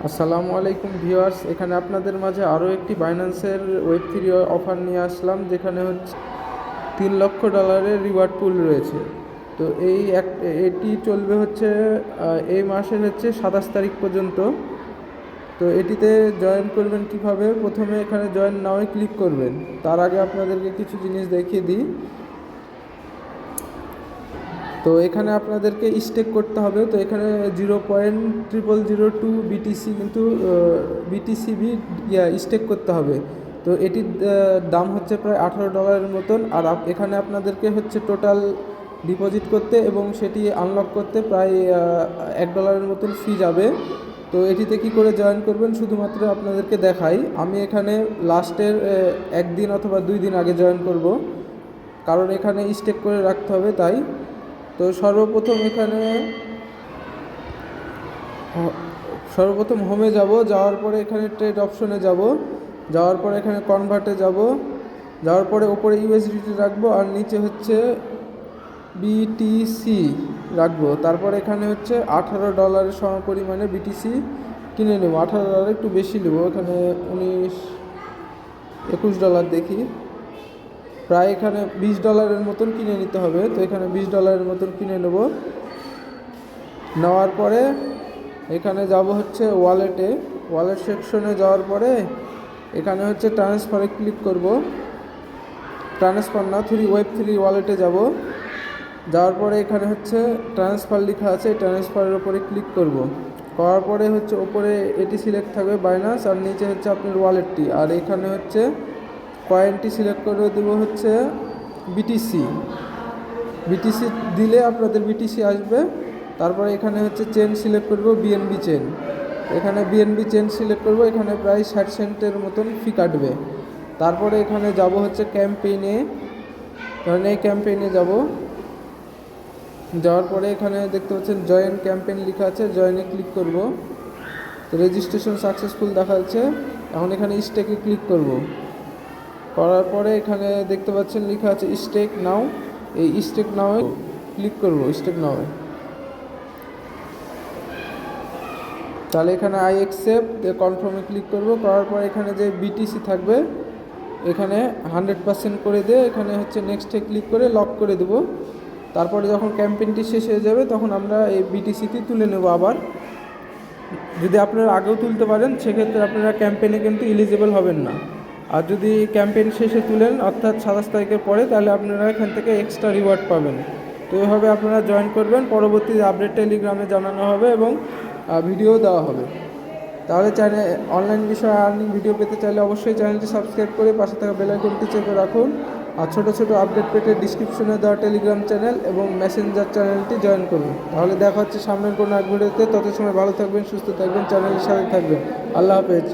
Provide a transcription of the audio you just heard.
আসসালামু আলাইকুম ভিউয়ার্স, এখানে আপনাদের মাঝে আরও একটি বাইন্যান্সের ওয়েব3 অফার নিয়ে আসলাম, যেখানে হচ্ছে $3 লক্ষ রিওয়ার্ড পুল রয়েছে। তো এটি চলবে হচ্ছে এই মাসের হচ্ছে 27 তারিখ পর্যন্ত। তো এটিতে জয়েন করবেন কিভাবে? প্রথমে এখানে জয়েন নাওয়ে ক্লিক করবেন। তার আগে আপনাদেরকে কিছু জিনিস দেখিয়ে দিই। তো এখানে আপনাদেরকে স্টেক করতে হবে। তো এখানে 0.0002 বিটিসি কিন্তু বিটিসিবি স্টেক করতে হবে। তো এটির দাম হচ্ছে প্রায় $18 মতন। আর এখানে আপনাদেরকে হচ্ছে টোটাল ডিপোজিট করতে এবং সেটি আনলক করতে প্রায় $1 মতন ফি যাবে। তো এটিতে কি করে জয়েন করবেন শুধুমাত্র আপনাদেরকে দেখাই। আমি এখানে লাস্টের একদিন অথবা 2 দিন আগে জয়েন করব, কারণ এখানে স্টেক করে রাখতে হবে তাই। তো সর্বপ্রথম হোমে যাব, যাওয়ার পরে এখানে ট্রেড অপশনে যাব, যাওয়ার পরে এখানে কনভার্টে যাব, যাওয়ার পরে ওপরে ইউএসডিটি রাখবো আর নিচে হচ্ছে বিটিসি রাখবো। তারপর এখানে হচ্ছে $18 সমপরিমাণে বিটিসি কিনে নেব। $18 একটু বেশি নেব, এখানে $21 দেখি, প্রায় এখানে $20 মতন কিনে নিতে হবে। তো এখানে $20 মতন কিনে নেব। নেওয়ার পরে এখানে যাব হচ্ছে ওয়ালেট সেকশনে যাওয়ার পরে এখানে হচ্ছে ট্রান্সফারে ক্লিক করব। ট্রান্সফার না, ওয়েব3 ওয়ালেটে যাব। যাওয়ার পরে এখানে হচ্ছে ট্রান্সফার লেখা আছে, ট্রান্সফারের উপরে ক্লিক করব। করার পরে হচ্ছে ওপরে এটি সিলেক্ট থাকবে বাইন্যান্স, আর নিচে হচ্ছে আপনার ওয়ালেটটি, আর এখানে হচ্ছে কয়েনটি সিলেক্ট করে দেবো হচ্ছে বিটিসি দিলে আপনাদের বিটিসি আসবে। তারপরে এখানে হচ্ছে চেন সিলেক্ট করব, বিএনবি চেন। এখানে বিএনবি চেন সিলেক্ট করব, এখানে প্রায় 60 সেন্টের মতন ফি কাটবে। তারপরে এখানে যাব হচ্ছে ক্যাম্পেইনে, কারণ এই ক্যাম্পেইনে যাওয়ার পরে এখানে দেখতে পাচ্ছেন জয়েন ক্যাম্পেইন লেখা আছে, জয়েনে ক্লিক করব। তো রেজিস্ট্রেশন সাকসেসফুল দেখাচ্ছে। এখন এখানে স্টেকে ক্লিক করব। করার পরে এখানে দেখতে পাচ্ছেন লেখা আছে স্টেক নাও, এই স্টেক নাওয়ে ক্লিক করব। স্টেক নাওয়ে তাহলে এখানে আই অ্যাকসেপ্ট কনফার্মে ক্লিক করব। করার পর এখানে যে বিটিসি থাকবে এখানে 100% করে দিয়ে এখানে হচ্ছে নেক্সটে ক্লিক করে লক করে দেব। তারপরে যখন ক্যাম্পেইনটি শেষ হয়ে যাবে তখন আমরা এই বিটিসিটি তুলে নেব আবার। যদি আপনারা আগেও তুলতে পারেন সেক্ষেত্রে আপনারা ক্যাম্পেইনে কিন্তু এলিজিবল হবেন না। আর যদি ক্যাম্পেইন শেষে তুলেন অর্থাৎ 27 তারিখের পরে, তাহলে আপনারা এখান থেকে এক্সট্রা রিওয়ার্ড পাবেন। তো এইভাবে আপনারা জয়েন করবেন, পরবর্তী আপডেট টেলিগ্রামে জানানো হবে এবং ভিডিও দেওয়া হবে। তাহলে অনলাইন বিষয়ে আর্নিং ভিডিও পেতে চাইলে অবশ্যই চ্যানেলটি সাবস্ক্রাইব করে পাশে থাকা বেল আইকনটি চেপে রাখুন। আর ছোটো আপডেট পেতে ডিসক্রিপশনে দেওয়া টেলিগ্রাম চ্যানেল এবং মেসেঞ্জার চ্যানেলটি জয়েন করুন। তাহলে দেখা হচ্ছে সামনের কোনো এক ভিডিওতে। তত সময় ভালো থাকবেন, সুস্থ থাকবেন, চ্যানেলের সাথে থাকবেন। আল্লাহ হাফেজ।